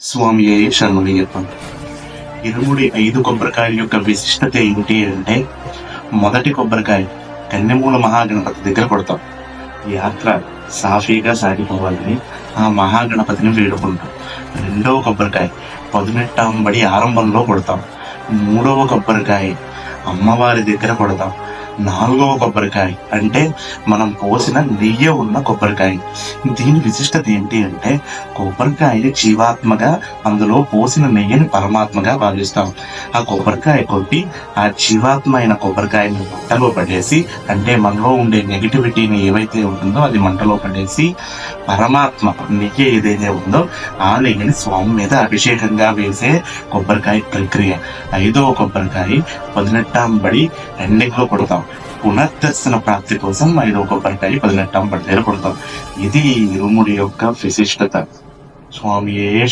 స్వామియే శరణమయ్యప్ప. ఇరుముడి 5 కొబ్బరికాయల యొక్క విశిష్టత ఏంటి అంటే, మొదటి కొబ్బరికాయ కన్నెమూల మహాగణపతి దగ్గర కొడతాం. యాత్ర సాఫీగా సాగిపోవాలని ఆ మహాగణపతిని వేడుకుంటాం. రెండవ కొబ్బరికాయ పదునెట్టాంబడి ఆరంభంలో కొడతాం. మూడవ కొబ్బరికాయ అమ్మవారి దగ్గర కొడతాం. నాలుగవ కొబ్బరికాయ అంటే మనం పోసిన నెయ్యి ఉన్న కొబ్బరికాయ. దీని విశిష్టత ఏంటి అంటే, కొబ్బరికాయ జీవాత్మగా, అందులో పోసిన నెయ్యిని పరమాత్మగా భావిస్తాం. ఆ కొబ్బరికాయ కొట్టి ఆ జీవాత్మ అయిన కొబ్బరికాయని మంటలో పడేసి, అంటే మనలో ఉండే నెగిటివిటీని ఏవైతే ఉంటుందో అది మంటలో పడేసి, పరమాత్మ నెయ్యి ఏదైతే ఉందో ఆ నెయ్యిని స్వామి మీద అభిషేకంగా వేసే కొబ్బరికాయ ప్రక్రియ. 5వ కొబ్బరికాయ 18 ఎండింగ్ లో కొడతాం. పునర్దర్శన ప్రాప్తి కోసం 5వ కొబ్బరికాయ 18 దగ్గర కొడతాం. ఇది ఇరుముడి యొక్క విశిష్టత. స్వామియే